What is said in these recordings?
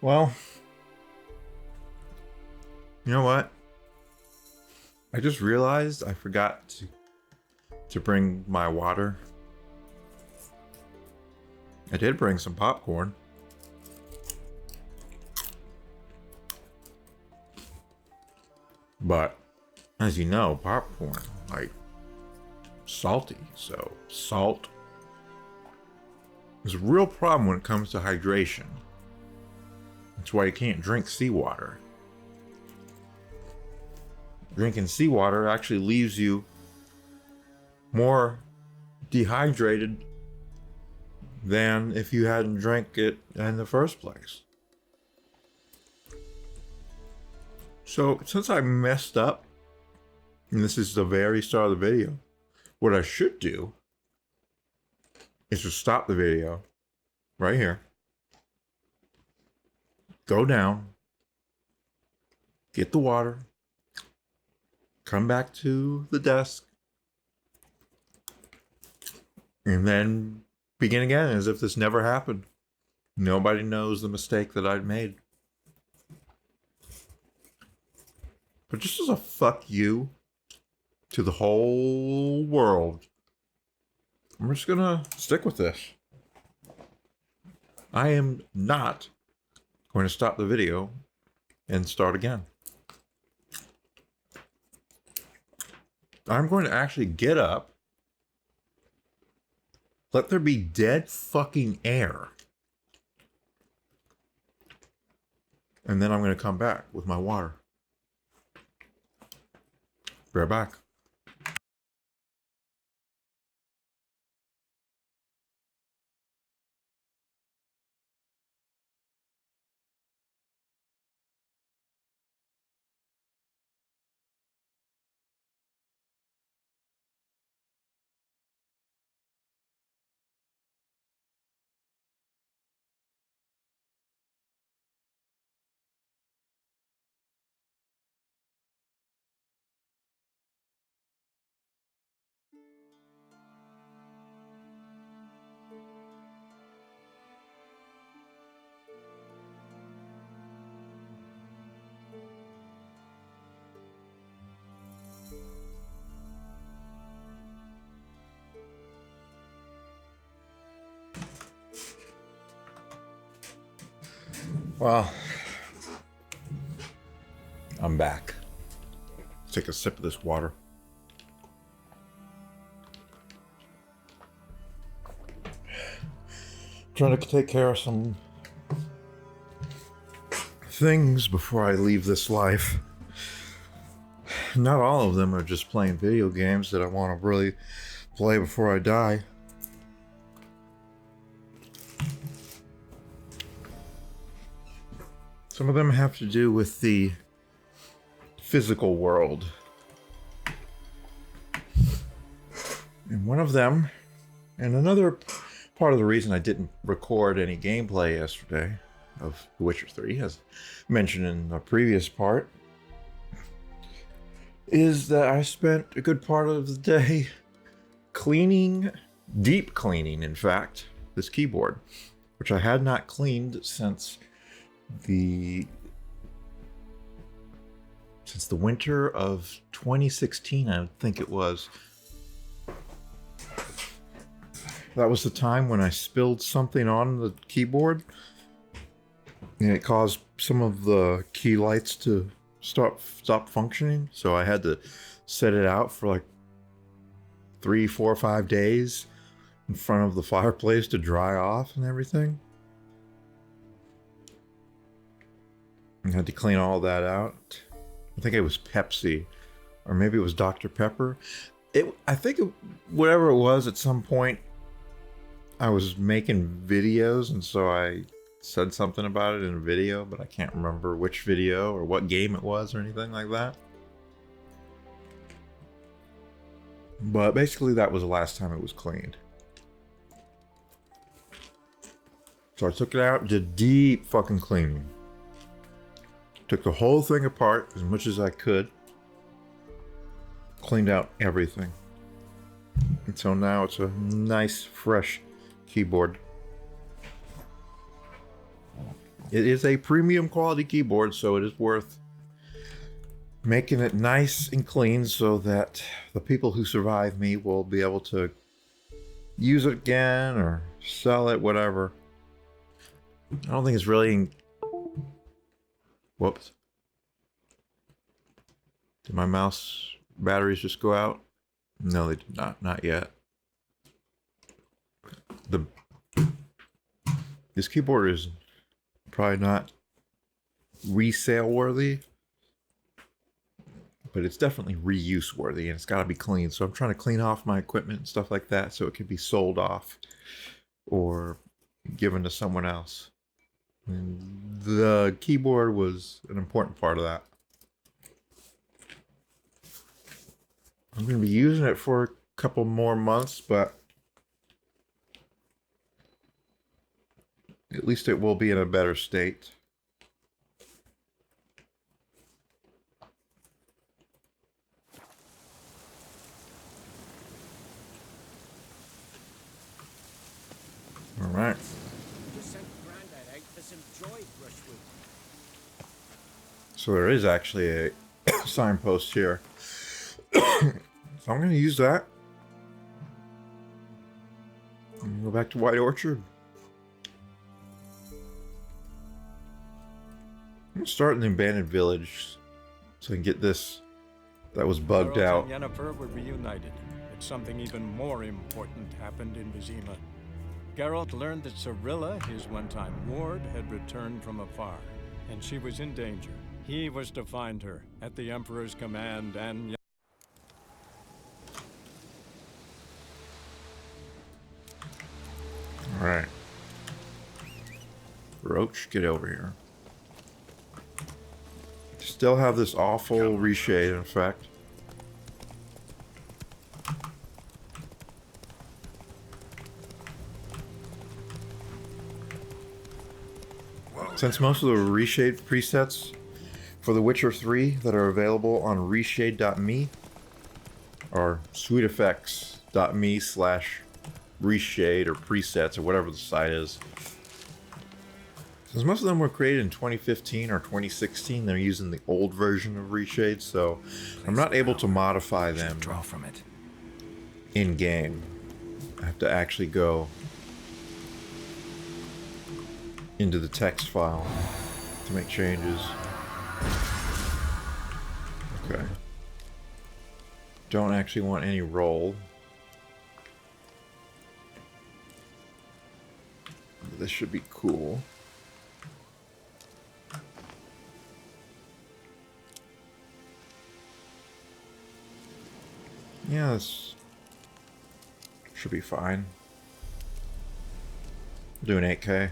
Well, you know what? I just realized I forgot to bring my water. I did bring some popcorn. But as you know, popcorn, like, salty. So salt is a real problem when it comes to hydration. That's why you can't drink seawater. Drinking seawater actually leaves you more dehydrated than if you hadn't drank it in the first place. So since I messed up, and this is the very start of the video, what I should do is just stop the video right here, go down, get the water, come back to the desk, and then begin again as if this never happened. Nobody knows the mistake that I'd made. But just as a fuck you to the whole world, I'm just gonna stick with this. I am not going to stop the video and start again. I'm going to actually get up, let there be dead fucking air, and then I'm going to come back with my water. Be right back. Well, I'm back. Let's take a sip of this water. Trying to take care of some things before I leave this life. Not all of them are just playing video games that I want to really play before I die. Some of them have to do with the physical world. And one of them, and another part of the reason I didn't record any gameplay yesterday of The Witcher 3, as mentioned in the previous part, is that I spent a good part of the day cleaning, deep cleaning in fact, this keyboard, which I had not cleaned since the winter of 2016, I think it was. That was the time when I spilled something on the keyboard and it caused some of the key lights to stop functioning. So I had to set it out for like 3, 4, 5 days in front of the fireplace to dry off and everything. I had to clean all that out. I think it was Pepsi, or maybe it was Dr. Pepper. Whatever it was, at some point I was making videos, and so I said something about it in a video, but I can't remember which video or what game it was or anything like that. But basically that was the last time it was cleaned. So I took it out, did deep fucking cleaning. Took the whole thing apart as much as I could. Cleaned out everything. And so now it's a nice, fresh keyboard. It is a premium quality keyboard, so it is worth making it nice and clean so that the people who survive me will be able to use it again or sell it, whatever. I don't think it's really... Whoops. Did my mouse batteries just go out? No, they did not. Not yet. This keyboard is probably not resale worthy, but it's definitely reuse worthy, and it's got to be clean. So I'm trying to clean off my equipment and stuff like that so it can be sold off or given to someone else. And the keyboard was an important part of that. I'm going to be using it for a couple more months, but at least it will be in a better state. All right. So there is actually a signpost here. So I'm going to use that. And go back to White Orchard. I'm going to start in the abandoned village so I can get this that was bugged out. Geralt and Yennefer were reunited, but something even more important happened in Vizima. Geralt learned that Cirilla, his one-time ward, had returned from afar, and she was in danger. He was to find her at the Emperor's command and... Alright. Roach, get over here. Still have this awful reshade in effect. Since most of the reshade presets for The Witcher 3 that are available on reshade.me are sweeteffects.me/reshade or presets or whatever the site is. Since most of them were created in 2015 or 2016, they're using the old version of reshade, so I'm not able to modify them in game. I have to actually go into the text file to make changes. Okay. Don't actually want any roll. This should be cool. Yeah, this should be fine. Doing 8K.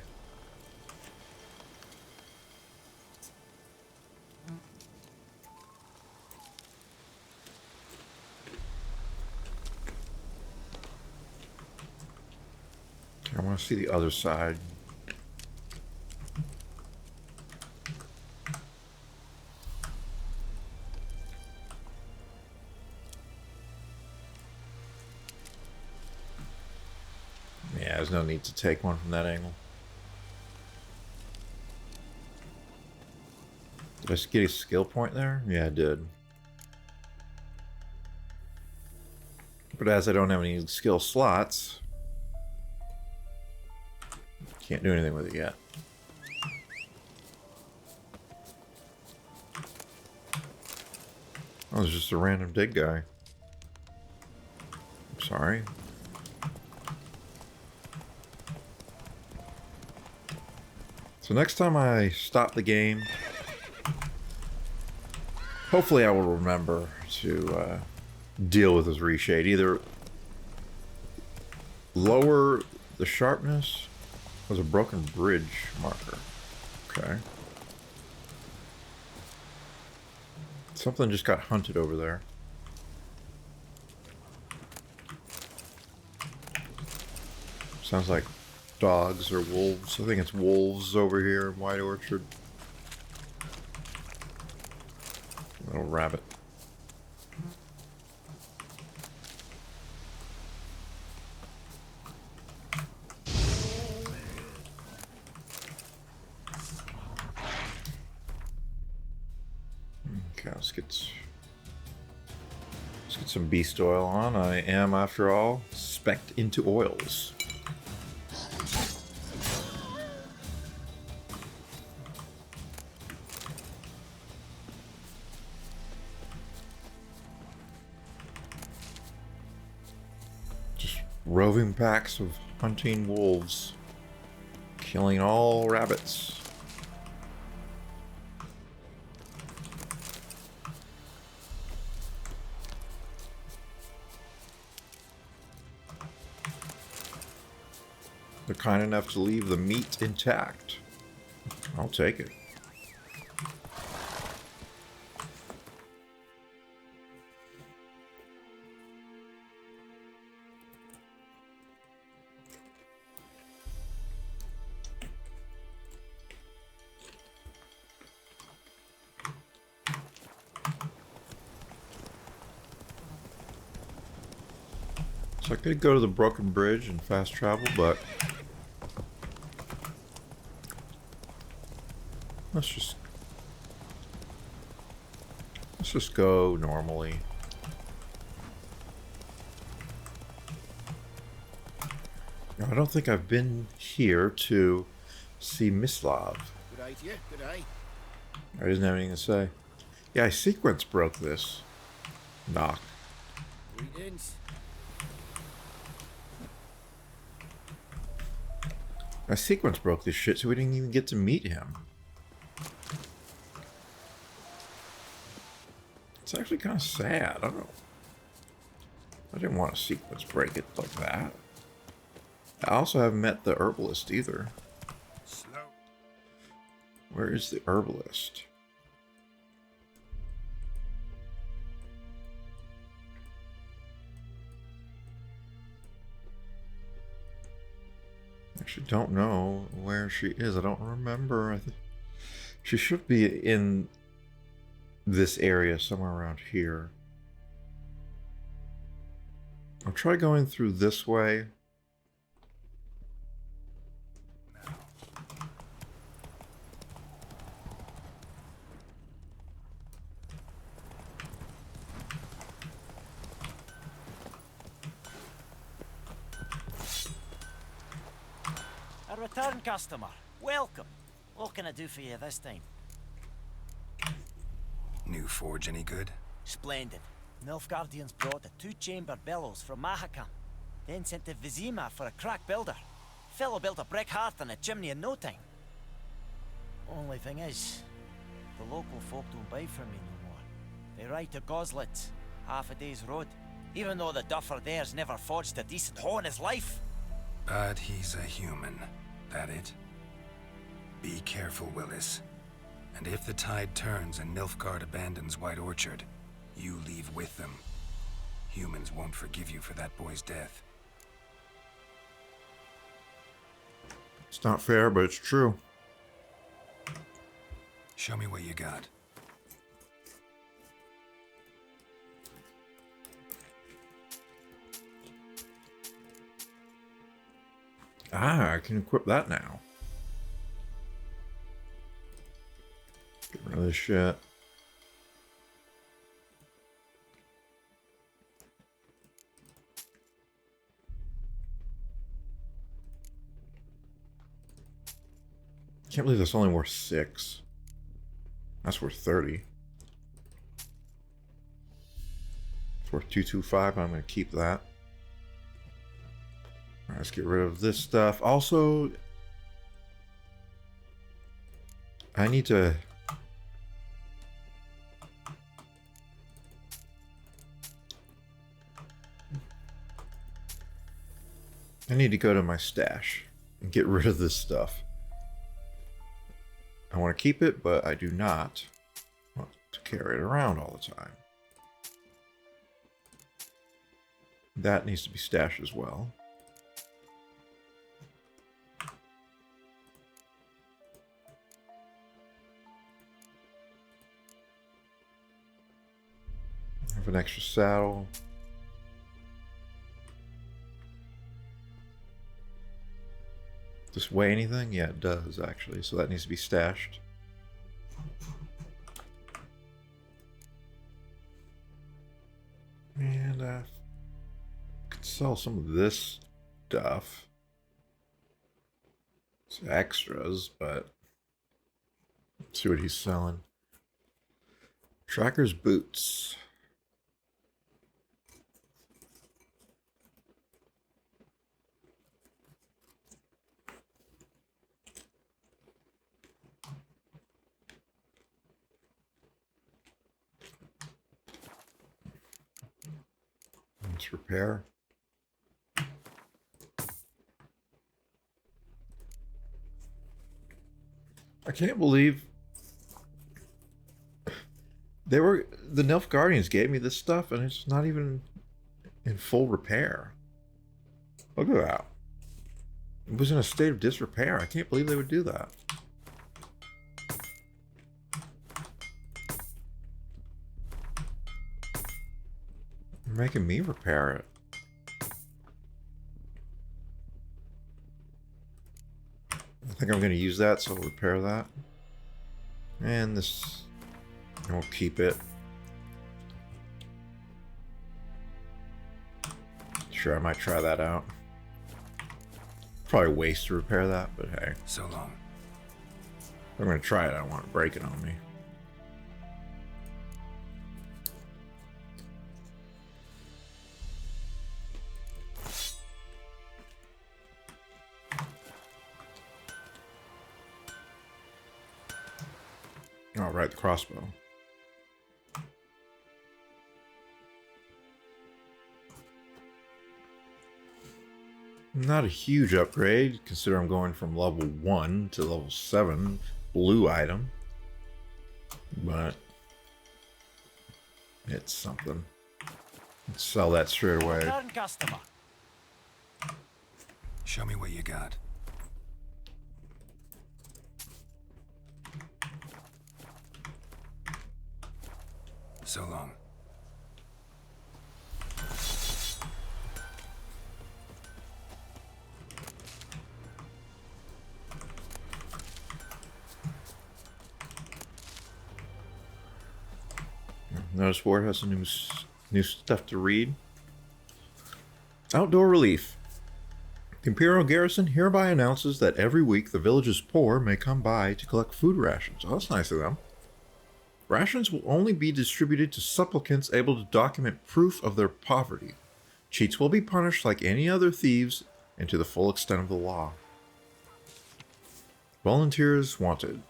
I want to see the other side. Yeah, there's no need to take one from that angle. Did I get a skill point there? Yeah, I did. But as I don't have any skill slots, can't do anything with it yet. Oh, it's just a random dig guy. I'm sorry. So next time I stop the game, hopefully I will remember to deal with this reshade. Either lower the sharpness. There's a broken bridge marker. Okay. Something just got hunted over there. Sounds like dogs or wolves. I think it's wolves over here in White Orchard. Little rabbit. Okay, let's get some beast oil on. I am, after all, spec'd into oils. Just roving packs of hunting wolves, killing all rabbits. They're kind enough to leave the meat intact. I'll take it. So I could go to the broken bridge and fast travel, but let's just go normally. Now, I don't think I've been here to see Mislav. Good eye to you, good eye. I didn't have anything to say. Yeah, I sequence broke this. Knock. Greetings. My sequence broke this shit, so we didn't even get to meet him. It's actually kind of sad. I don't know. I didn't want a sequence break it like that. I also haven't met the herbalist either. Slow. Where is the herbalist? Actually, don't know where she is. I don't remember. She should be in this area, somewhere around here. I'll try going through this way. A return customer. Welcome. What can I do for you this time? New forge any good? Splendid. Nilfgaardians brought a two-chamber bellows from Mahakam, then sent to Vizima for a crack builder. Fellow built a brick hearth and a chimney in no time. Only thing is, the local folk don't buy from me no more. They ride to Goslitz, half a day's road, even though the duffer there's never forged a decent hoe in his life. But he's a human. That it? Be careful, Willis. And if the tide turns and Nilfgaard abandons White Orchard, you leave with them. Humans won't forgive you for that boy's death. It's not fair, but it's true. Show me what you got. Ah, I can equip that now. Get rid of this shit. Can't believe that's only worth 6. That's worth 30. It's worth 225. I'm going to keep that. Alright, let's get rid of this stuff. Also, I need to... go to my stash and get rid of this stuff. I want to keep it, but I do not want to carry it around all the time. That needs to be stashed as well. I have an extra saddle. Does this weigh anything? Yeah, it does actually. So that needs to be stashed. Sell some of this stuff. It's extras, but let's see what he's selling. Tracker's boots. Let's repair. I can't believe the Nilfgaardians gave me this stuff and it's not even in full repair. Look at that. It was in a state of disrepair. I can't believe they would do that. They're making me repair it. I think I'm going to use that, so I'll repair that. And this, I'll keep it. Sure, I might try that out. Probably a waste to repair that, but hey. So long. If I'm going to try it, I don't want to break it on me. All right, the crossbow. Not a huge upgrade, considering I'm going from level 1 to level 7 blue item. But it's something. Let's sell that straight away. Return customer. Show me what you got. So long. Notice board has some new stuff to read. Outdoor relief. The Imperial Garrison hereby announces that every week the village's poor may come by to collect food rations. Oh, that's nice of them. Rations will only be distributed to supplicants able to document proof of their poverty. Cheats will be punished like any other thieves and to the full extent of the law. Volunteers wanted.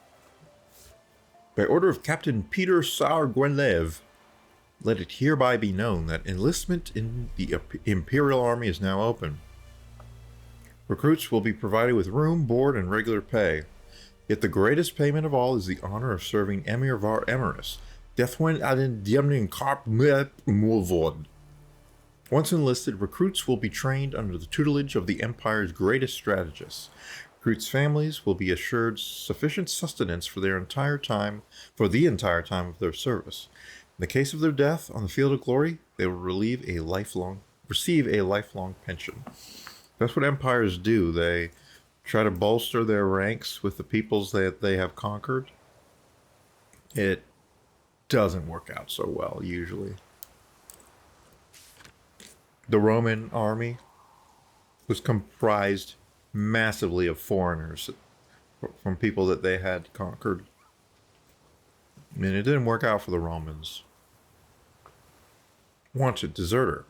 By order of Captain Peter Saar-Gwenlev, let it hereby be known that enlistment in the Imperial Army is now open. Recruits will be provided with room, board, and regular pay. Yet the greatest payment of all is the honor of serving Emir Var Emirus, Deathwind Adin Diemning Karp Mulvod. Once enlisted, recruits will be trained under the tutelage of the Empire's greatest strategists. Recruits' families will be assured sufficient sustenance for the entire time of their service. In the case of their death on the field of glory, they will receive a lifelong pension. That's what empires do. They try to bolster their ranks with the peoples that they have conquered. It doesn't work out so well, usually. The Roman army was comprised massively of foreigners from people that they had conquered. And it didn't work out for the Romans. Wanted deserter.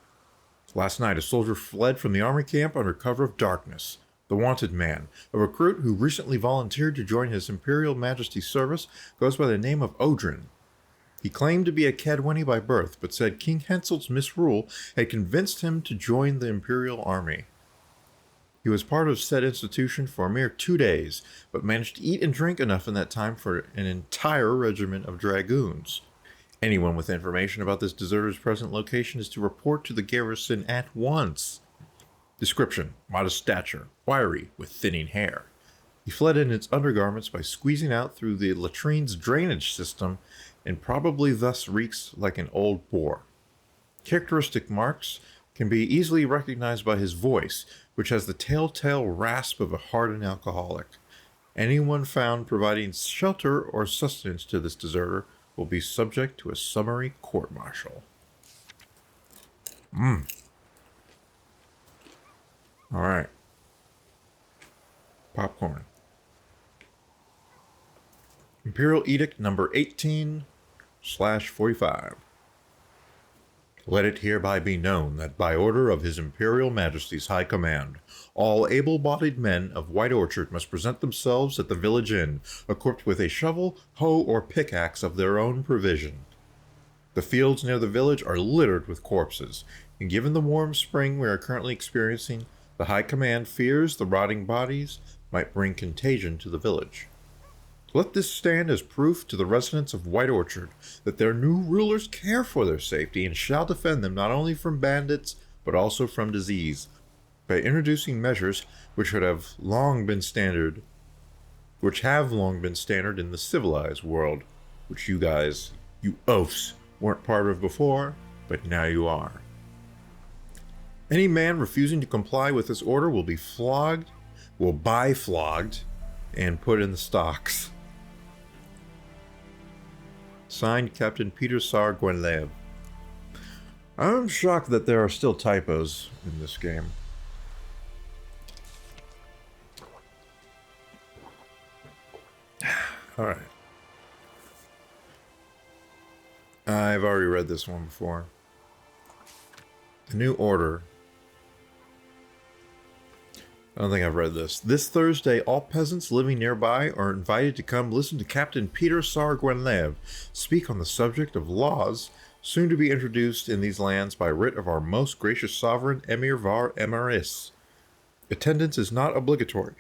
Last night, a soldier fled from the army camp under cover of darkness. The wanted man, a recruit who recently volunteered to join His Imperial Majesty's service, goes by the name of Odrin. He claimed to be a Cadwenny by birth, but said King Hensel's misrule had convinced him to join the Imperial Army. He was part of said institution for a mere 2 days, but managed to eat and drink enough in that time for an entire regiment of dragoons. Anyone with information about this deserter's present location is to report to the garrison at once. Description: modest stature, wiry, with thinning hair. He fled in its undergarments by squeezing out through the latrine's drainage system, and probably thus reeks like an old boar. Characteristic marks can be easily recognized by his voice, which has the telltale rasp of a hardened alcoholic. Anyone found providing shelter or sustenance to this deserter will be subject to a summary court-martial. Alright. Popcorn. Imperial Edict number 18/45. Let it hereby be known that by order of His Imperial Majesty's High Command, all able-bodied men of White Orchard must present themselves at the village inn, equipped with a shovel, hoe, or pickaxe of their own provision. The fields near the village are littered with corpses, and given the warm spring we are currently experiencing, the High Command fears the rotting bodies might bring contagion to the village. Let this stand as proof to the residents of White Orchard that their new rulers care for their safety and shall defend them not only from bandits, but also from disease, by introducing measures which have long been standard in the civilized world, which you guys, you oafs, weren't part of before, but now you are. Any man refusing to comply with this order will be flogged, and put in the stocks. Signed, Captain Peter Sar Gwenlev. I'm shocked that there are still typos in this game. Alright. I've already read this one before. The New Order. I don't think I've read this. This Thursday, all peasants living nearby are invited to come listen to Captain Peter Sar Gwenlev speak on the subject of laws soon to be introduced in these lands by writ of our most gracious sovereign Emir Var Emiratis. Attendance is not obligatory,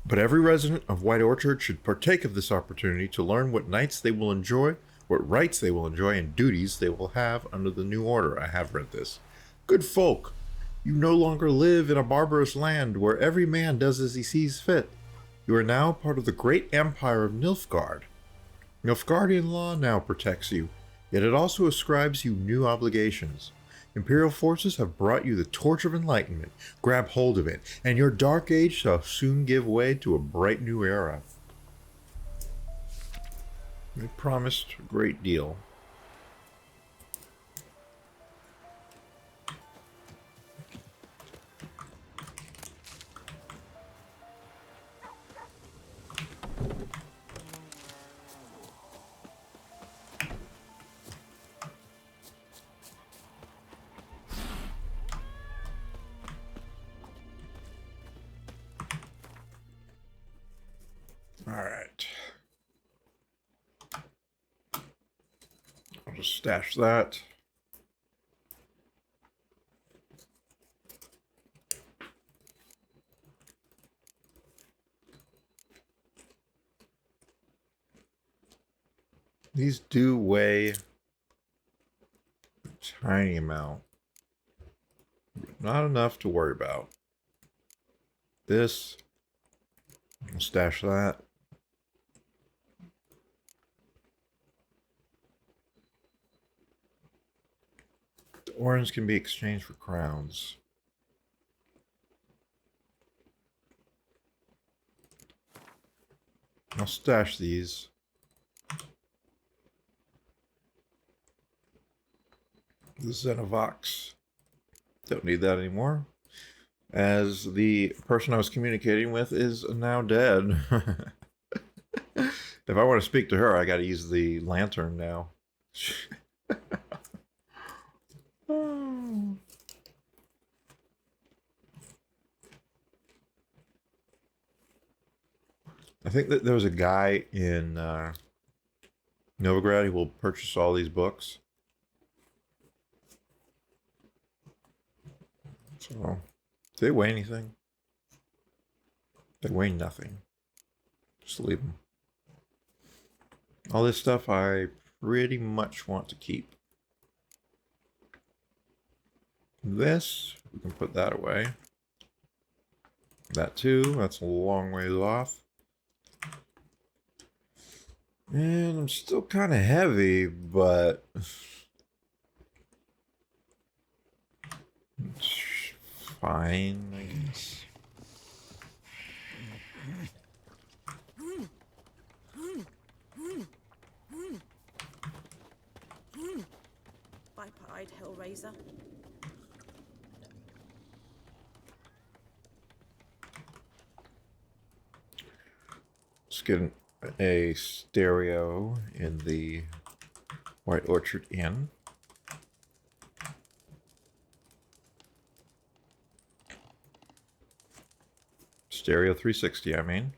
but every resident of White Orchard should partake of this opportunity to learn what rights they will enjoy, and duties they will have under the new order. I have read this. Good folk, you no longer live in a barbarous land where every man does as he sees fit. You are now part of the great empire of Nilfgaard. Nilfgaardian law now protects you, yet it also ascribes you new obligations. Imperial forces have brought you the torch of enlightenment. Grab hold of it, and your dark age shall soon give way to a bright new era. They promised a great deal. All right. I'll just stash that. These do weigh a tiny amount, but not enough to worry about. This, I'll stash that. The orange can be exchanged for crowns. I'll stash these. The Xenovox. Don't need that anymore, as the person I was communicating with is now dead. If I want to speak to her, I got to use the lantern now. I think that there was a guy in Novigrad who will purchase all these books. So, do they weigh anything? They weigh nothing. Just leave them. All this stuff I pretty much want to keep. This, we can put that away. That too, that's a long ways off. And I'm still kind of heavy, but it's fine, I guess. Viper-eyed Hellraiser. Let's get a stereo in the White Orchard Inn. Stereo 360, I mean.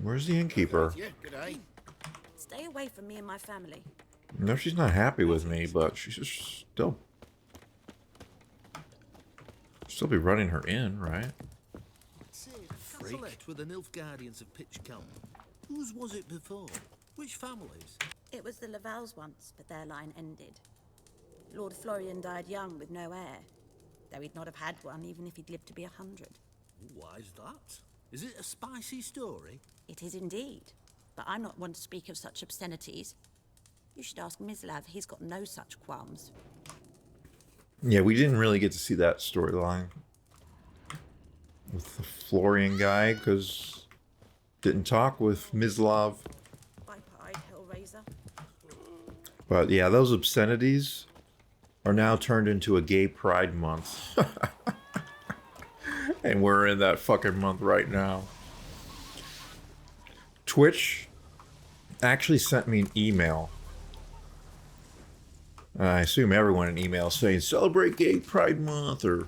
Where's the innkeeper? Stay away from me and my family. No, she's not happy with me, but she's just still be running her inn, right? Freak with the Nilfgaardians of Pitchcombe. Whose was it before? Which families? It was the Lavals once, but their line ended. Lord Florian died young with no heir, though he'd not have had one even if he'd lived to be 100. Why's that? Is it a spicy story? It is indeed, but I'm not one to speak of such obscenities. You should ask Mislav, he's got no such qualms. Yeah, we didn't really get to see that storyline with the Florian guy, because didn't talk with Mislav. Viper-eyed Hellraiser. But yeah, those obscenities are now turned into a gay pride month. And we're in that fucking month right now. Twitch actually sent me an email. I assume everyone an email saying celebrate gay pride month or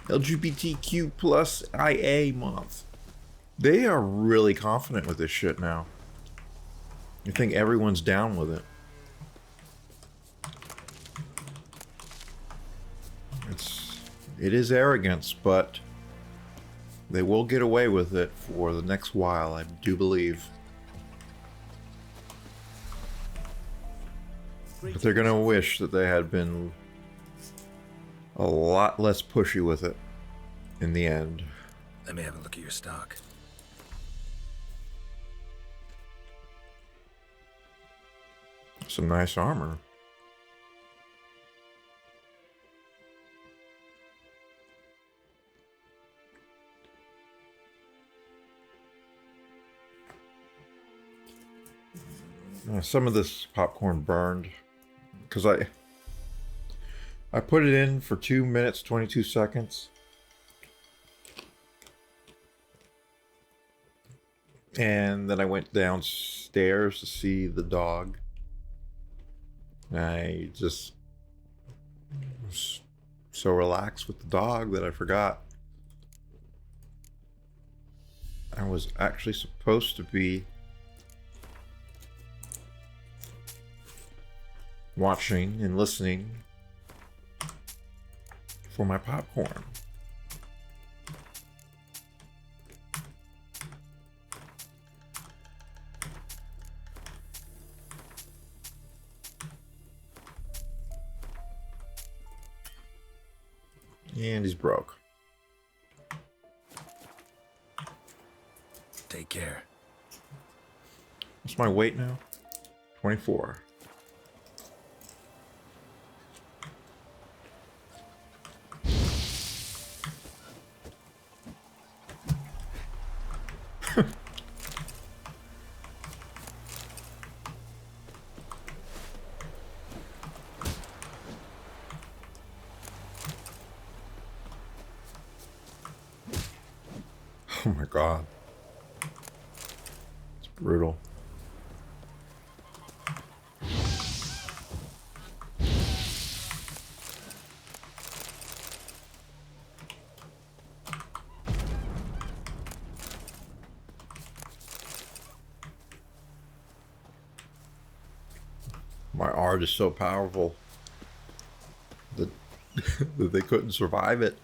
LGBTQ plus IA month. They are really confident with this shit now. I think everyone's down with it. It is arrogance, but they will get away with it for the next while, I do believe. But they're gonna wish that they had been a lot less pushy with it in the end. Let me have a look at your stock. Some nice armor. Some of this popcorn burned because I put it in for 2 minutes 22 seconds and then I went downstairs to see the dog. I just was so relaxed with the dog that I forgot I was actually supposed to be watching and listening for my popcorn. And he's broke. Take care. What's my weight now? 24. Oh my god. It's brutal. My art is so powerful that, that they couldn't survive it.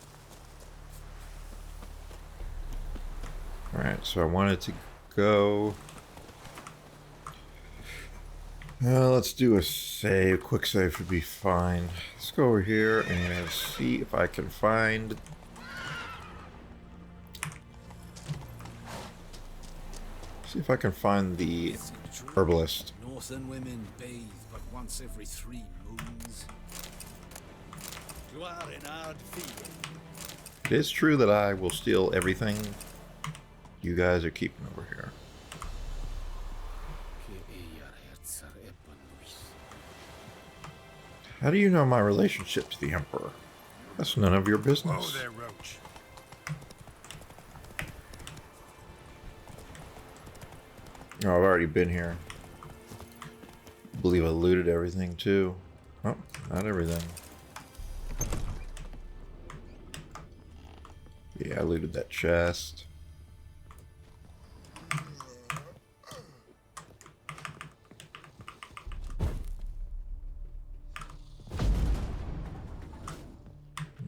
Alright, so I wanted to go... let's do a save. Quick save should be fine. Let's go over here and see if I can find... See if I can find the herbalist. Northern women bathe but once every 3 moons. You are in hard field. It is true that I will steal everything you guys are keeping over here. How do you know my relationship to the Emperor? That's none of your Whoa business. there, Roach. Oh, I've already been here. I believe I looted everything too. Oh, not everything. Yeah, I looted that chest.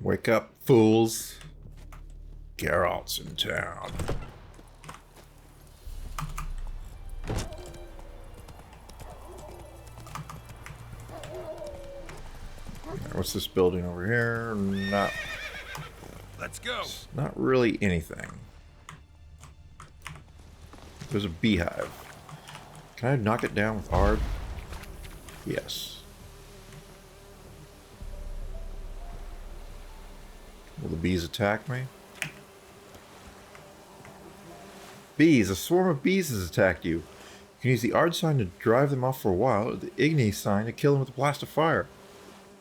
Wake up, fools. Geralt's in town. What's this building over here? Let's go. Not really anything. There's a beehive. Can I knock it down with Ard? Yes. Will the bees attack me? Bees! A swarm of bees has attacked you. You can use the Ard sign to drive them off for a while, or the Igni sign to kill them with a blast of fire.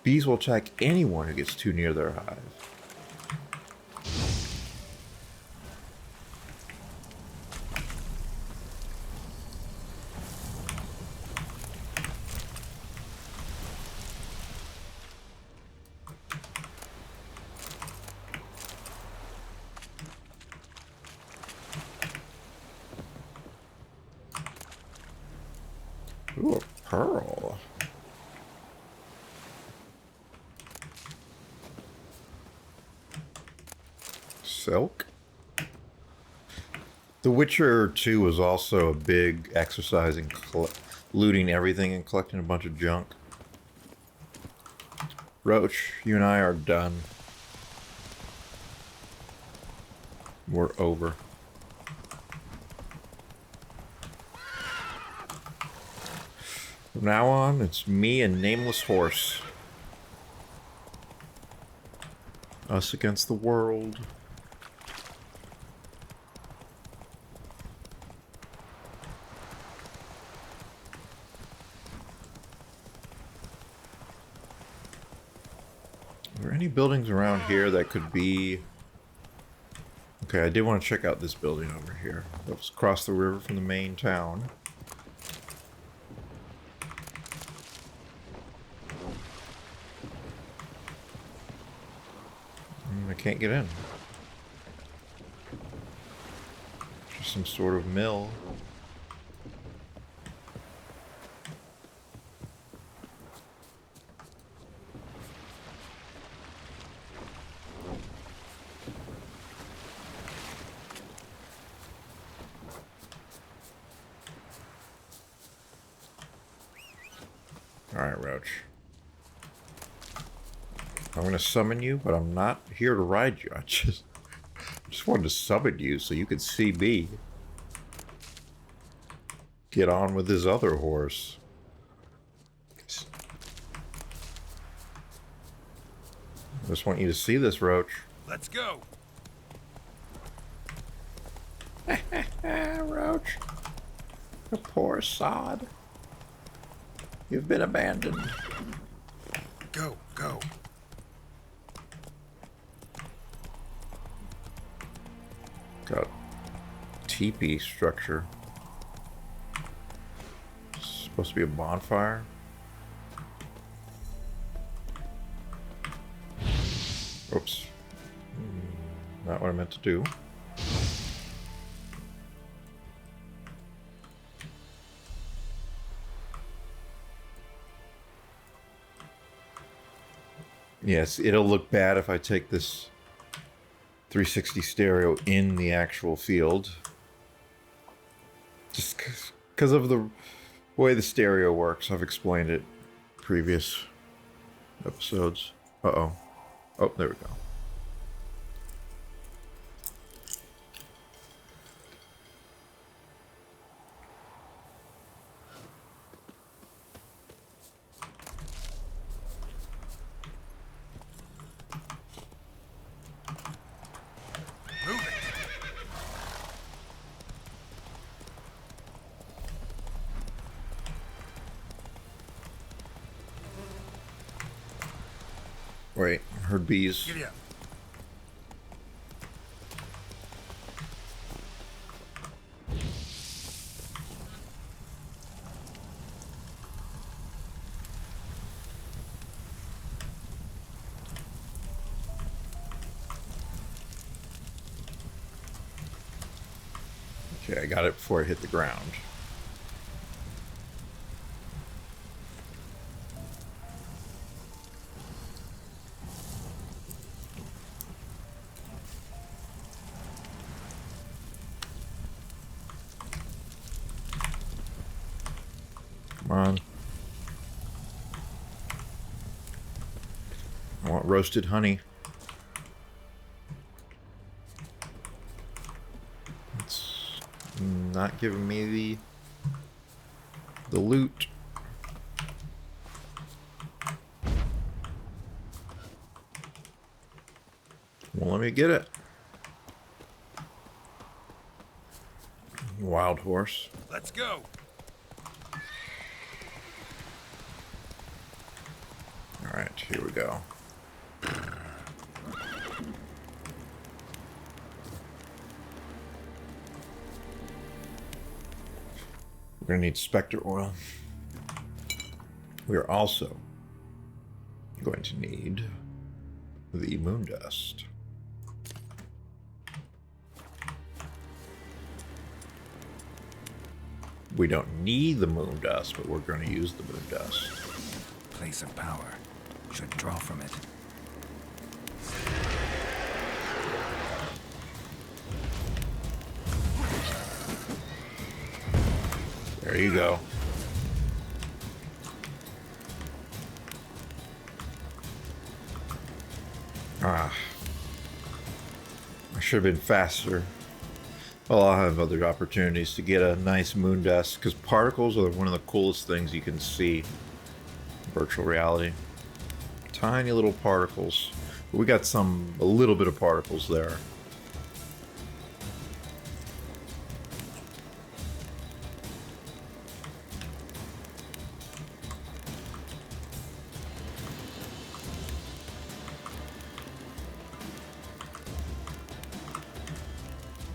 Bees will attack anyone who gets too near their hive. Ooh, a pearl. Silk. The Witcher 2 was also a big exercise in looting everything and collecting a bunch of junk. Roach, you and I are done. We're over. From now on, it's me and Nameless Horse. Us against the world. Are there any buildings around here that could be... Okay, I did want to check out this building over here. That was across the river from the main town. I can't get in. Just some sort of mill. Alright, Roach. I'm gonna summon you, but I'm not here to ride you. I just wanted to summon you so you could see me. Get on with his other horse. I just want you to see this, Roach. Let's go. Roach. The poor sod. You've been abandoned. Go, go. Got teepee structure. It's supposed to be a bonfire. Oops. Not what I meant to do. Yes, it'll look bad if I take this 360 stereo in the actual field. Just because of the way the stereo works. I've explained it in previous episodes. Uh-oh. Oh, there we go. Wait, heard bees. Giddy up. Okay, I got it before it hit the ground. Come on. I want roasted honey. It's not giving me the loot. Well, let me get it. Wild horse. Let's go. Alright, here we go. We're going to need Spectre oil. We are also going to need the moon dust. We don't need the moon dust, but we're going to use the moon dust. Place of power. Should draw from it. There you go. Ah. I should have been faster. Well, I'll have other opportunities to get a nice moon dust, because particles are one of the coolest things you can see in virtual reality. Tiny little particles. We got a little bit of particles there.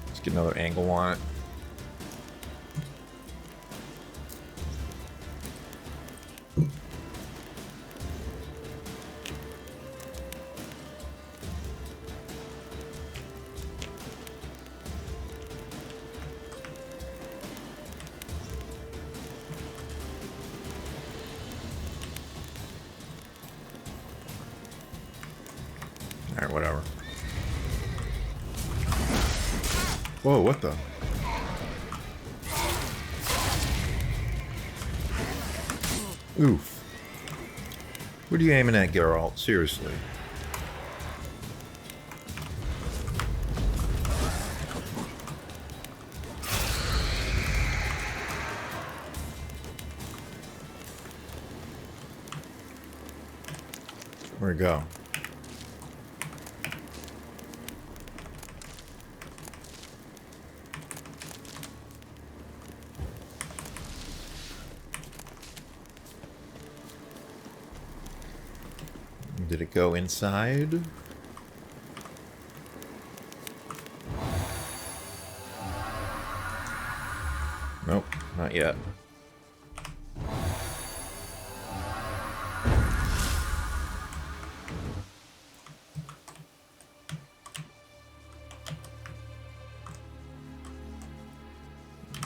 Let's get another angle on it. Alright, whatever. Whoa, what the? Oof. What are you aiming at, Geralt? Seriously. Where'd it go? Did it go inside? Nope, not yet.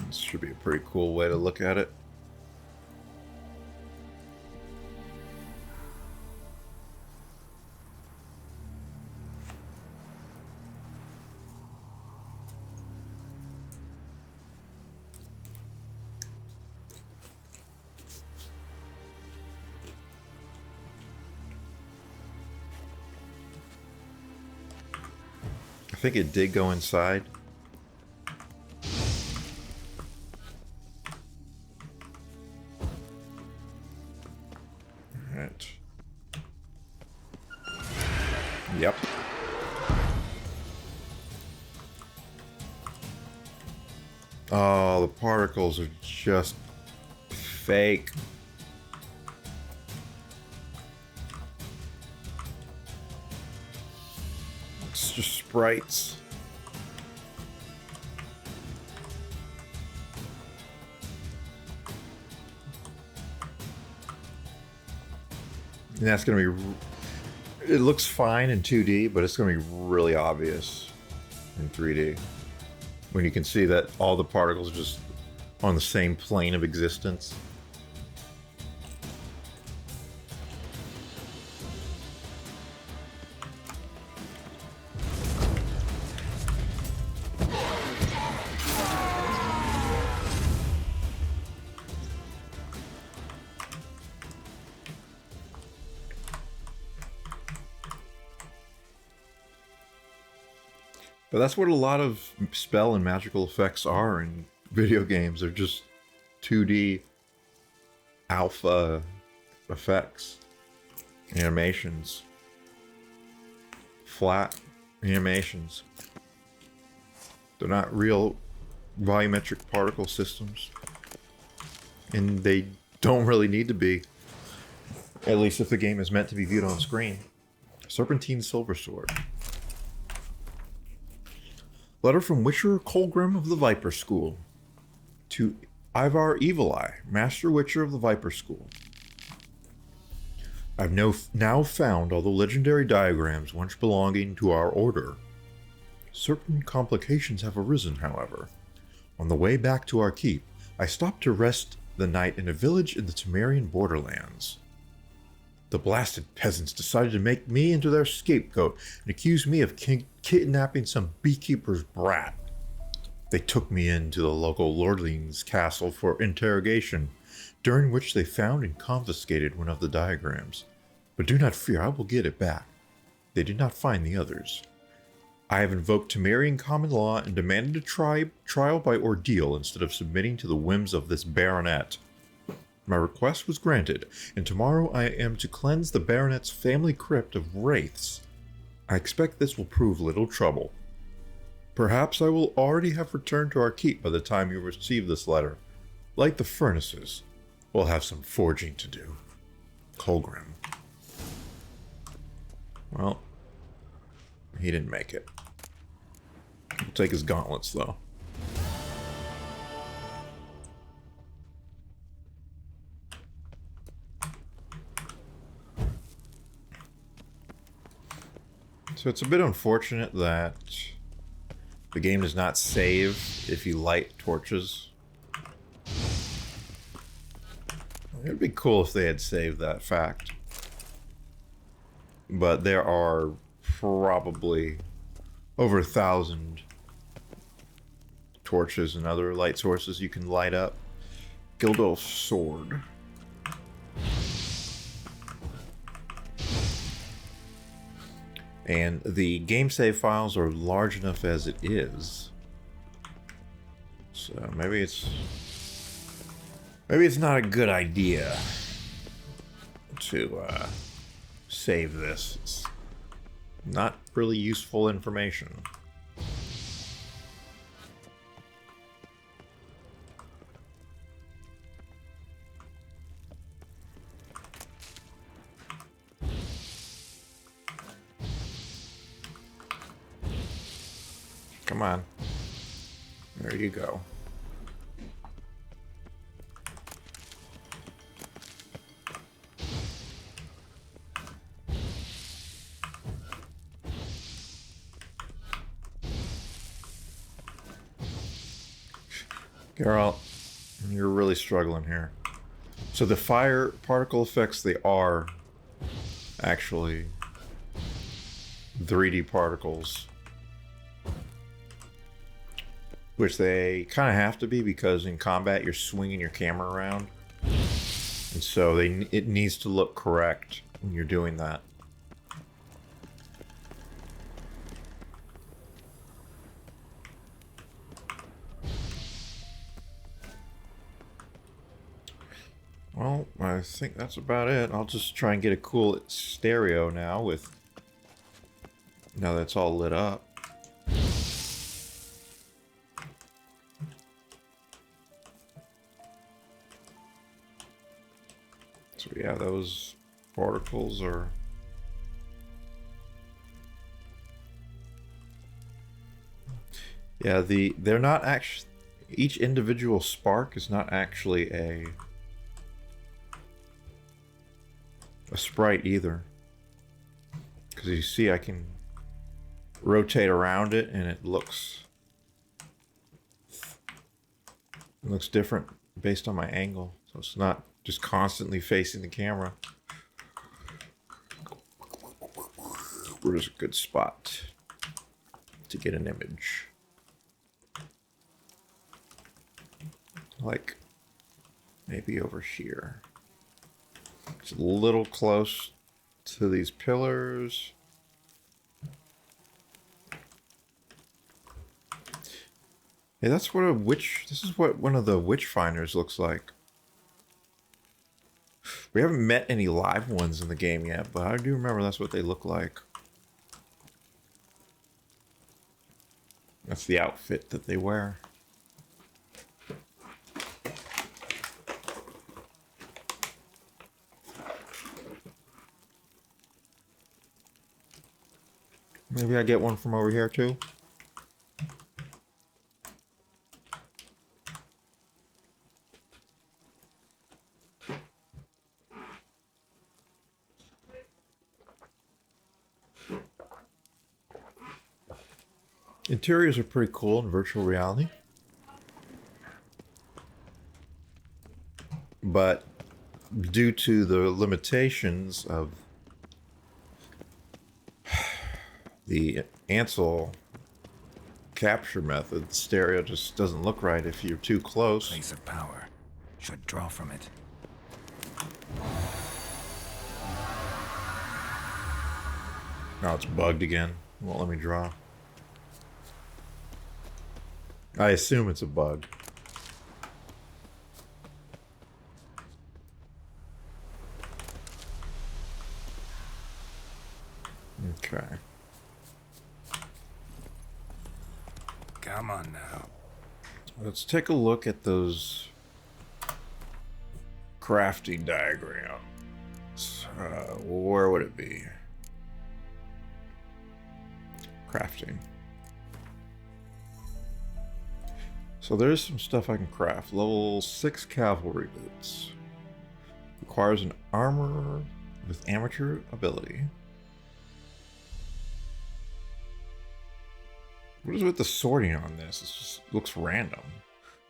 This should be a pretty cool way to look at it. I think it did go inside. Alright. Yep. Oh, the particles are just fake. sprites. And that's going to be... It looks fine in 2D, but it's going to be really obvious in 3D. When you can see that all the particles are just on the same plane of existence. But that's what a lot of spell and magical effects are in video games. They're just 2D alpha effects, animations, flat animations. They're not real volumetric particle systems. And they don't really need to be. At least if the game is meant to be viewed on screen. Serpentine Silversword. Letter from Witcher Colgrim of the Viper School to Ivar Evil Eye, Master Witcher of the Viper School. I've now found all the legendary diagrams once belonging to our order. Certain complications have arisen, however. On the way back to our keep, I stopped to rest the night in a village in the Temerian borderlands. The blasted peasants decided to make me into their scapegoat and accuse me of kidnapping some beekeeper's brat. They took me into the local lordling's castle for interrogation, during which they found and confiscated one of the diagrams. But do not fear, I will get it back. They did not find the others. I have invoked Temerian common law and demanded a trial by ordeal instead of submitting to the whims of this baronet. My request was granted, and tomorrow I am to cleanse the baronet's family crypt of wraiths. I expect this will prove little trouble. Perhaps I will already have returned to our keep by the time you receive this letter. Like the furnaces, we'll have some forging to do. Colgrim. Well, he didn't make it. We'll take his gauntlets, though. So it's a bit unfortunate that the game does not save if you light torches. It'd be cool if they had saved that fact. But there are probably over 1,000 torches and other light sources you can light up. Gildolf's sword. And the game save files are large enough as it is. So maybe it's not a good idea to save this. It's not really useful information. Come on. There you go. Geralt, you're really struggling here. So the fire particle effects, they are actually 3D particles. Which they kind of have to be because in combat you're swinging your camera around. And so it needs to look correct when you're doing that. Well, I think that's about it. I'll just try and get a cool stereo now now that it's all lit up. So yeah, those particles are Yeah, they're not actually, each individual spark is not actually a sprite either. Because you see, I can rotate around it and it looks different based on my angle. So it's not just constantly facing the camera. Where's a good spot to get an image? Like maybe over here. It's a little close to these pillars. Yeah, that's what a witch. This is what one of the witch finders looks like. We haven't met any live ones in the game yet, but I do remember that's what they look like. That's the outfit that they wear. Maybe I get one from over here too. Interiors are pretty cool in virtual reality. But due to the limitations of the Ansel capture method, stereo just doesn't look right if you're too close. Place of power. Should draw from it. Oh, it's bugged again. Won't let me draw. I assume it's a bug. Okay. Come on now. Let's take a look at those crafting diagrams. Where would it be? Crafting. So there's some stuff I can craft. Level 6 cavalry boots. Requires an armor with amateur ability. What is with the sorting on this? It just looks random.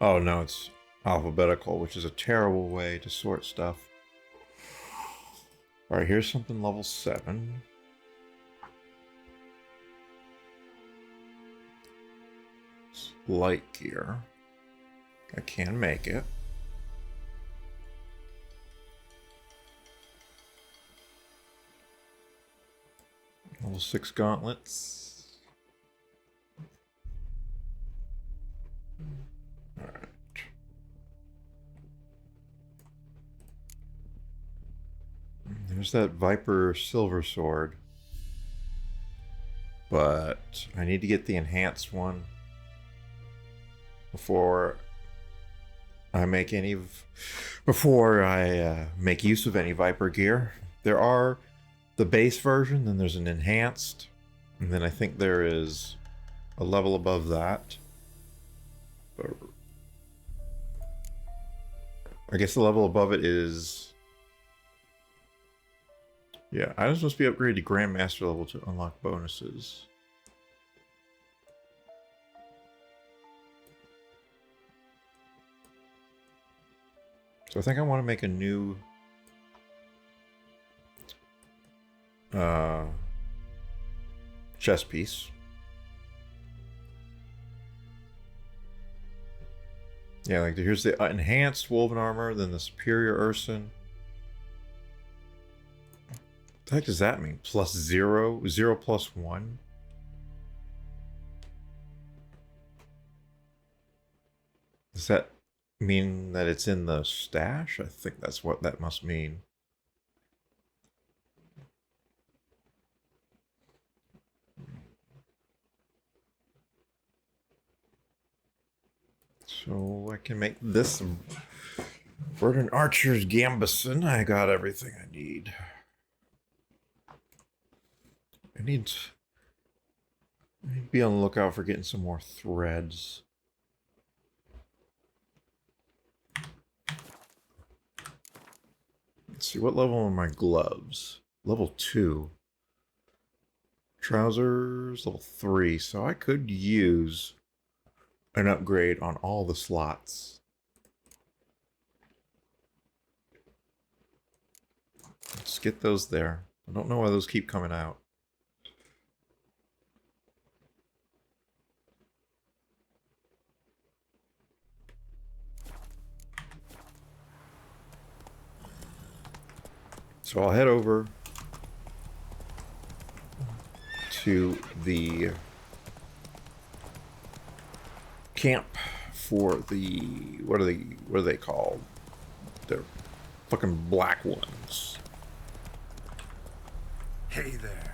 Oh no, it's alphabetical, which is a terrible way to sort stuff. Alright, here's something level 7. Light gear. I can make it. Level 6 gauntlets. Alright. There's that Viper silver sword. But I need to get the enhanced one before I make make use of any Viper gear. There are the base version, then there's an enhanced, and then I think there is a level above that. But I guess the level above it is, yeah, items must be upgraded to Grandmaster level to unlock bonuses. So I think I want to make a new chest piece. Yeah, like here's the enhanced woven armor, then the superior Urson. What the heck does that mean? Plus 0? 0 plus 1? Does that mean that it's in the stash? I think that's what that must mean. So I can make this Verdant Archer's Gambison. I got everything I need. Be on the lookout for getting some more threads. Let's see, what level are my gloves? Level 2. Trousers, level 3. So I could use an upgrade on all the slots. Let's get those there. I don't know why those keep coming out. So I'll head over to the camp for the what are they called? They're fucking black ones. Hey there.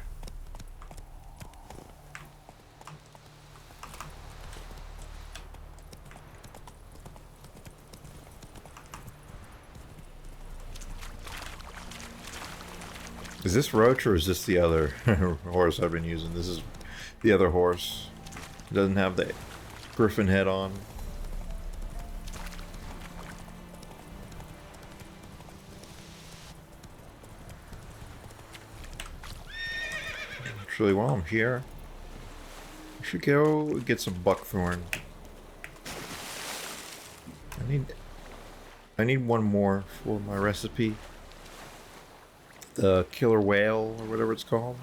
Is this Roach or is this the other horse I've been using? This is the other horse. It doesn't have the griffin head on. Actually, while I'm here, I should go get some buckthorn. I need one more for my recipe. The killer whale, or whatever it's called.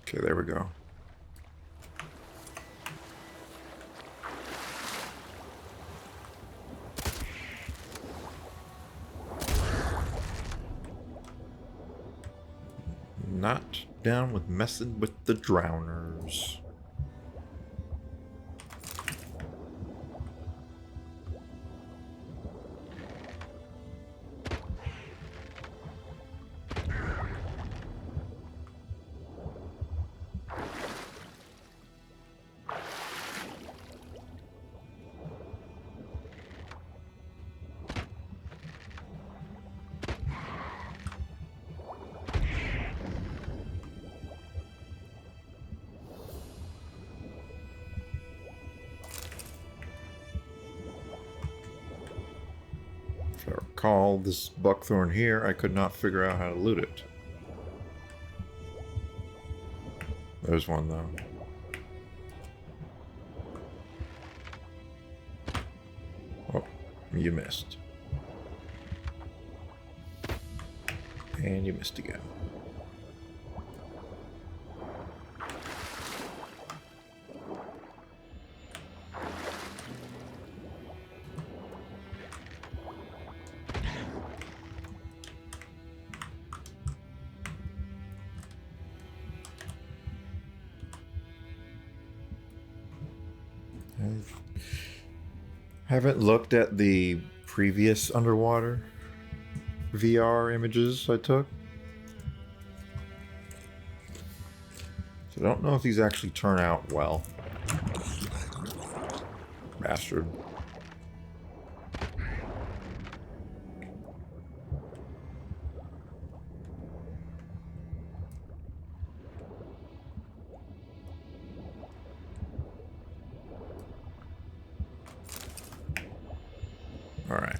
Okay, there we go. Not down with messing with the drowners. If I recall, this buckthorn here, I could not figure out how to loot it. There's one, though. Oh, you missed. And you missed again. I haven't looked at the previous underwater VR images I took. So I don't know if these actually turn out well. Bastard. All right.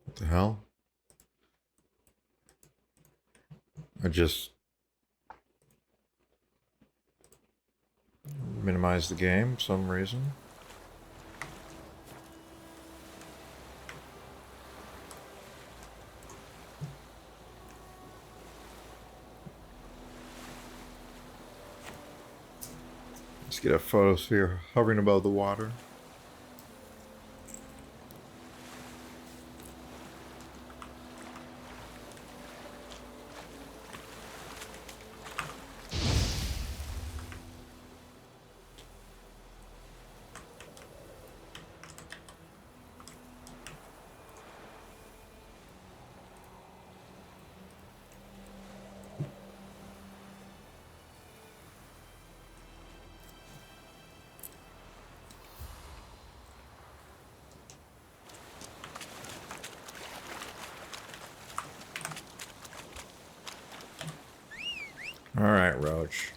What the hell? I just minimized the game for some reason. Let's get a photosphere hovering above the water. All right, Roach.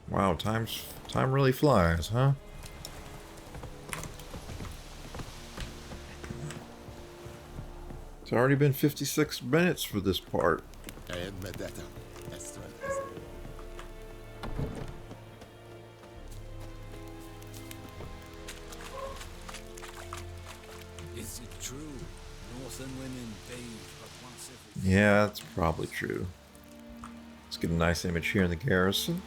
Wow, time really flies, huh? It's already been 56 minutes for this part. Is it true? Northern women bathe but once every... Yeah, that's probably true. Let's get a nice image here in the garrison.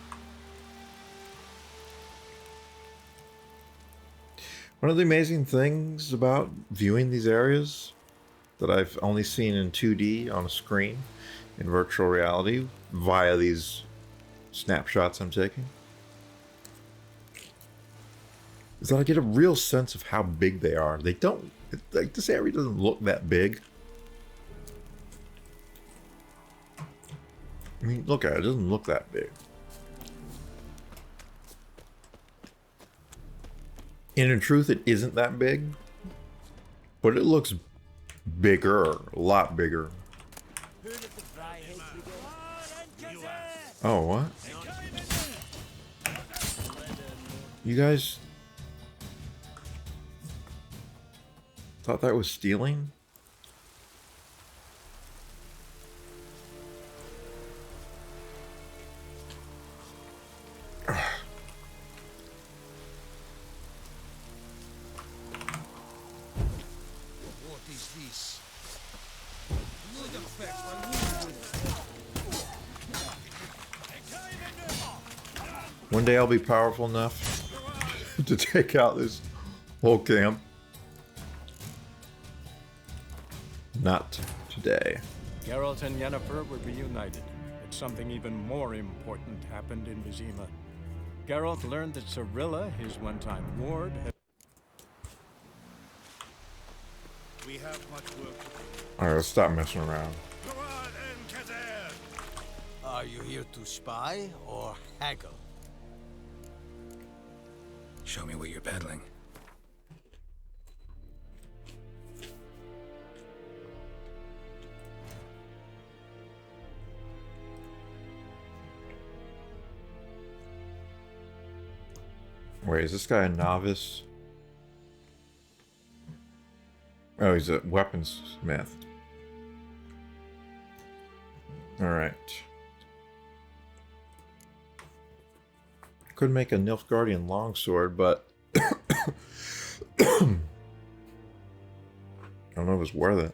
One of the amazing things about viewing these areas that I've only seen in 2D on a screen in virtual reality via these snapshots I'm taking is that I get a real sense of how big they are. They don't, like, this area doesn't look that big. I mean, look at it, it doesn't look that big. And in truth, it isn't that big, but it looks bigger, a lot bigger. Oh, what? You guys thought that was stealing? What is this? One day I'll be powerful enough to take out this whole camp. Not today. Geralt and Yennefer were reunited, but something even more important happened in Vizima. Geralt learned that Cirilla, his one-time ward, had... We have much work to do. Alright, let's stop messing around. Are you here to spy or haggle? Show me what you're peddling. Wait, is this guy a novice? Oh, he's a weaponsmith. Alright. Could make a Nilfgaardian longsword, but I don't know if it's worth it.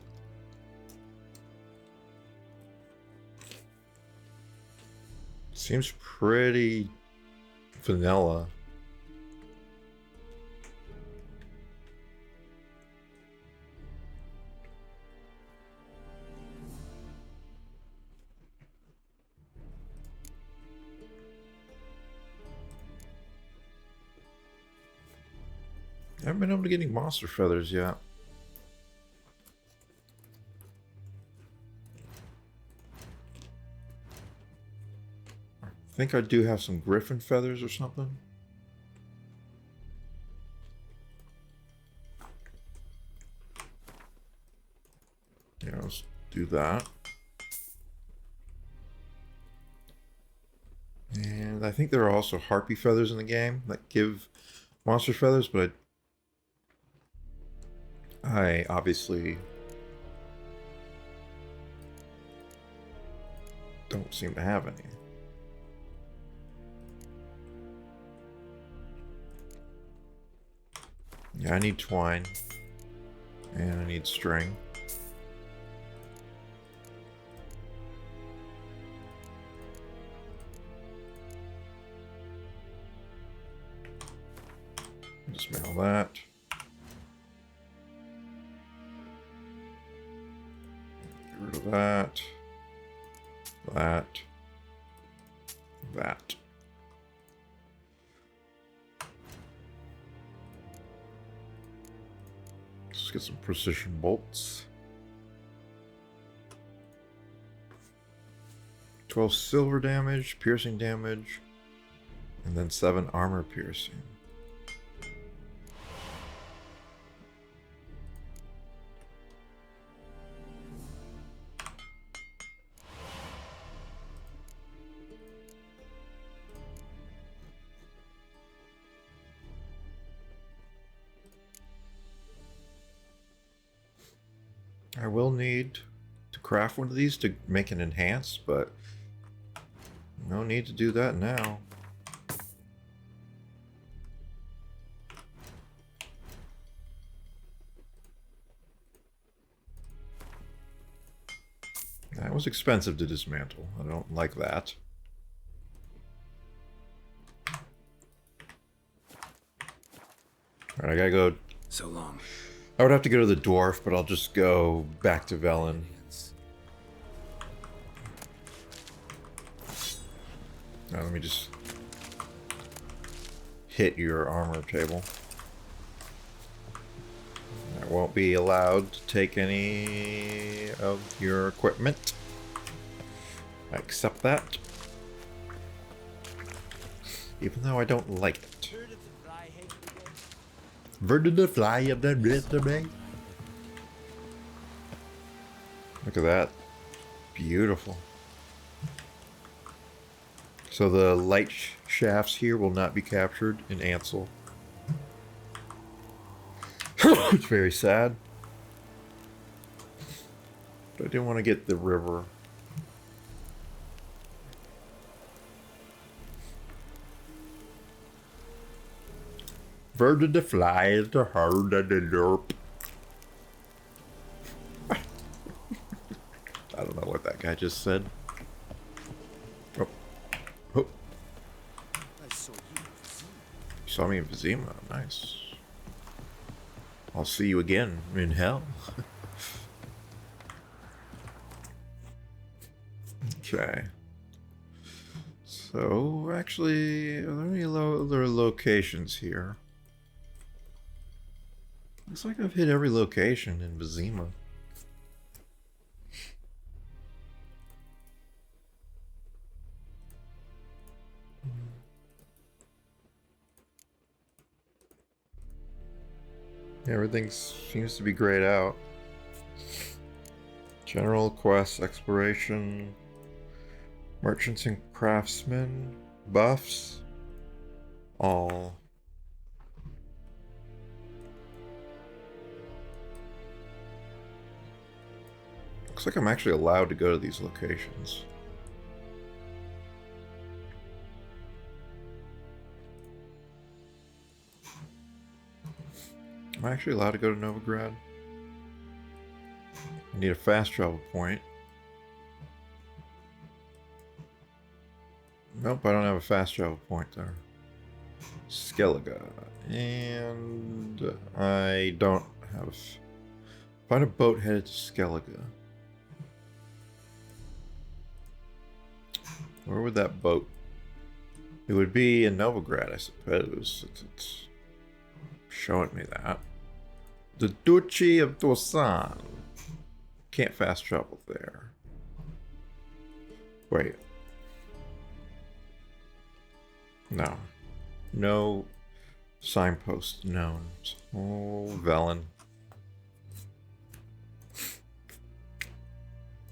Seems pretty vanilla. I haven't been able to get any monster feathers yet. I think I do have some griffin feathers or something. Yeah, let's do that. And I think there are also harpy feathers in the game that give monster feathers, but I obviously don't seem to have any. Yeah, I need twine. And I need string. Smell that. Get rid of that. That. That. Let's get some precision bolts. 12 silver damage, piercing damage. And then 7 armor piercing. I will need to craft one of these to make an enhanced, but no need to do that now. That was expensive to dismantle. I don't like that. Alright, I gotta go. So long. I would have to go to the dwarf, but I'll just go back to Velen. Now, let me just hit your armor table. I won't be allowed to take any of your equipment. I accept that. Even though I don't like it. Where did the fly of the rest of me? Look at that. Beautiful. So the light shafts here will not be captured in Ansel. It's very sad. But I didn't want to get the river. Where did the fly, the herd, and the derp? I don't know what that guy just said. Oh. Oh. I saw you. You saw me in Vizima. Nice. I'll see you again in hell. Okay. So, actually, are there any other locations here? Looks like I've hit every location in Vizima. Everything seems to be grayed out. General quests, exploration, merchants and craftsmen, buffs, all. Looks like I'm actually allowed to go to these locations. Am I actually allowed to go to Novigrad? I need a fast travel point. Nope, I don't have a fast travel point there. Skellige. And I don't have... Find a boat headed to Skellige. Where would that boat? It would be in Novigrad, I suppose. It's showing me that. The Duchy of Dosan. Can't fast travel there. Wait. No. No signpost known. Oh, Velen.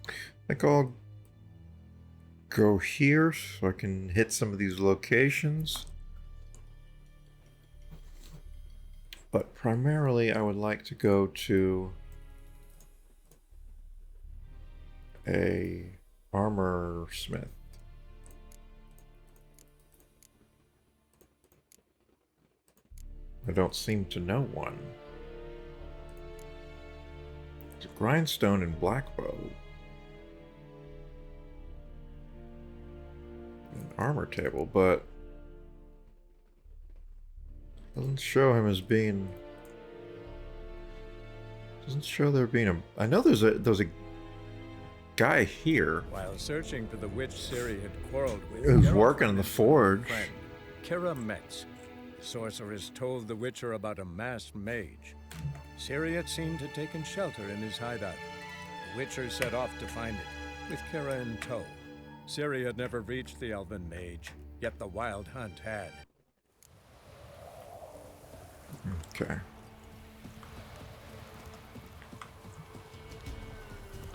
I think I'll go here so I can hit some of these locations. But primarily I would like to go to a armor smith. I don't seem to know one. It's a grindstone and blackbow. An armor table, but doesn't show him as being. Doesn't show there being a. I know there's a guy here. While searching for the witch Ciri had quarreled with, Who's Geralt working in ran the into forge. an old friend, Kira Metz. Sorceress told the Witcher about a masked mage. Ciri had seemed to have taken shelter in his hideout. The Witcher set off to find it, with Kira in tow. Ciri had never reached the elven mage, Yet the Wild Hunt had. Okay.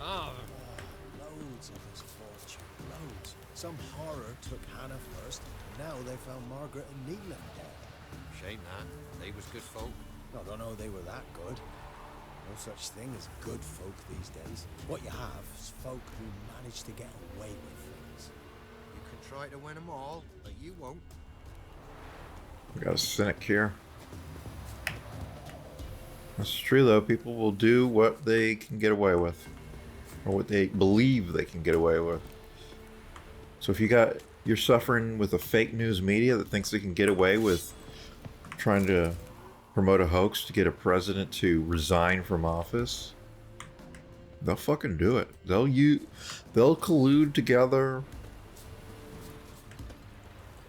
Loads of us fortune, loads. Some horror took Hannah first, and now they found Margaret and Neelan dead. Shame that. They was good folk. I don't know they were that good. No such thing as good folk these days. What you have is folk who manage to get away with things. You can try to win them all, but you won't. We got a cynic here. That's true though, people will do what they can get away with. Or what they believe they can get away with. So if you're suffering with a fake news media that thinks they can get away with trying to promote a hoax to get a president to resign from office, they'll fucking do it. They'll collude together.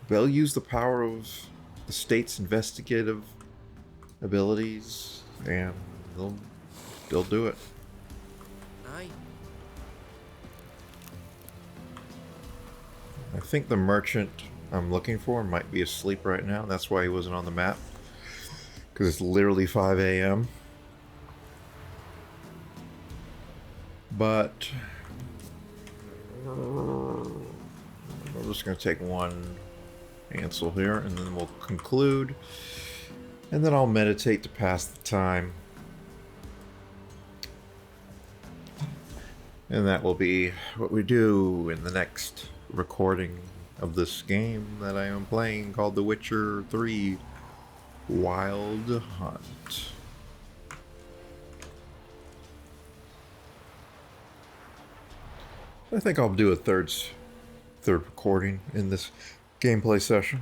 They'll use the power of the state's investigative abilities, and they'll do it. Aye. I think the merchant I'm looking for might be asleep right now. That's why he wasn't on the map. Because it's literally 5 a.m. But I'm just going to take one Ansel here, and then we'll conclude. And then I'll meditate to pass the time. And that will be what we do in the next recording of this game that I am playing called The Witcher 3 Wild Hunt. I think I'll do a third recording in this gameplay session.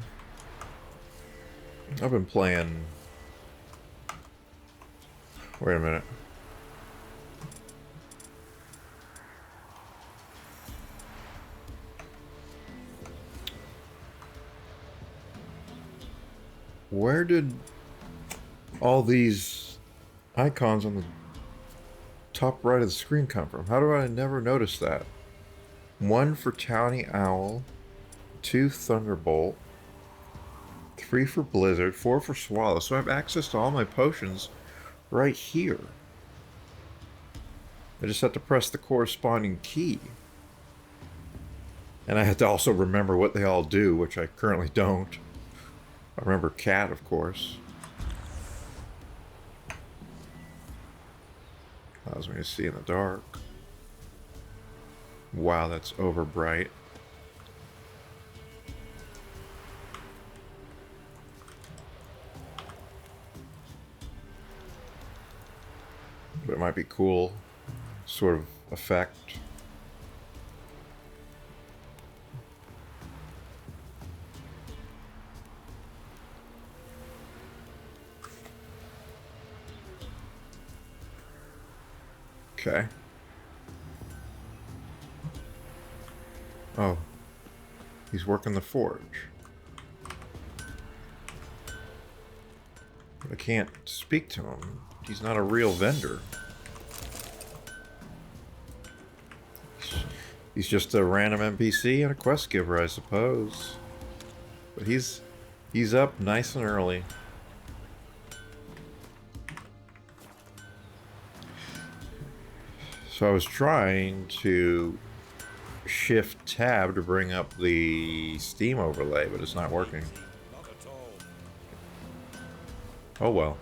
I've been playing... Wait a minute. Where did all these icons on the top right of the screen come from? How do I never notice that? 1 for Towny Owl, 2 Thunderbolt, 3 for Blizzard, 4 for Swallow. So I have access to all my potions right here. I just have to press the corresponding key. And I have to also remember what they all do, which I currently don't. I remember cat, of course. Allows me to see in the dark. Wow, that's over bright. But it might be cool, sort of effect. Okay. Oh. He's working the forge. I can't speak to him. He's not a real vendor. He's just a random NPC and a quest giver, I suppose. But he's up nice and early. So I was trying to shift tab to bring up the Steam overlay, but it's not working. Oh well.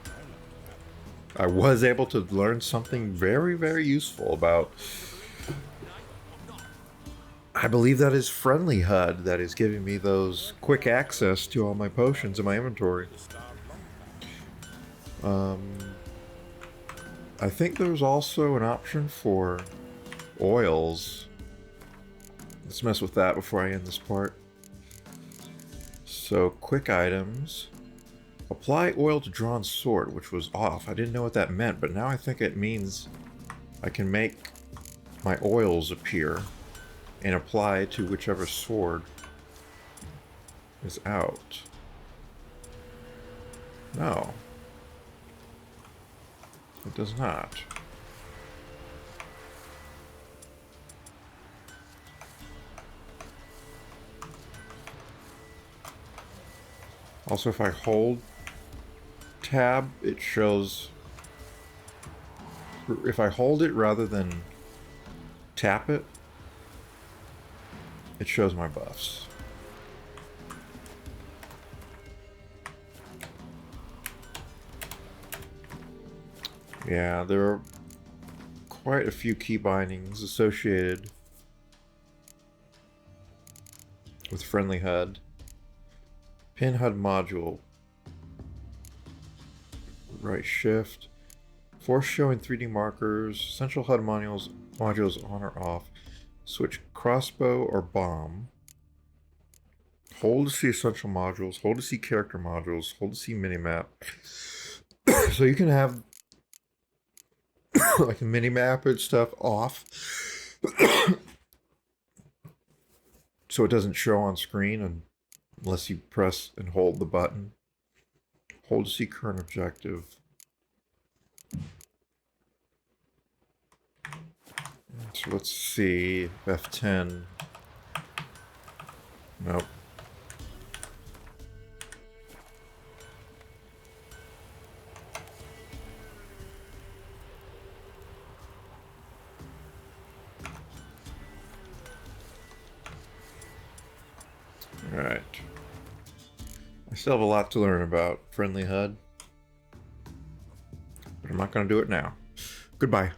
I was able to learn something very, very useful about... I believe that is Friendly HUD that is giving me those quick access to all my potions in my inventory. I think there's also an option for oils. Let's mess with that before I end this part. So, quick items. Apply oil to drawn sword, which was off. I didn't know what that meant, but now I think it means I can make my oils appear and apply to whichever sword is out. No. It does not. Also, if I hold tab, it shows... If I hold it rather than tap it, it shows my buffs. Yeah, there are quite a few key bindings associated with friendly HUD. Pin HUD module. Right shift. Force showing 3D markers. Essential HUD modules on or off. Switch crossbow or bomb. Hold to see essential modules. Hold to see character modules. Hold to see minimap. So you can have like a minimap and stuff off. So it doesn't show on screen unless you press and hold the button. Hold to see current objective. So let's see. F10. Nope. Alright. I still have a lot to learn about friendly HUD, but I'm not going to do it now. Goodbye.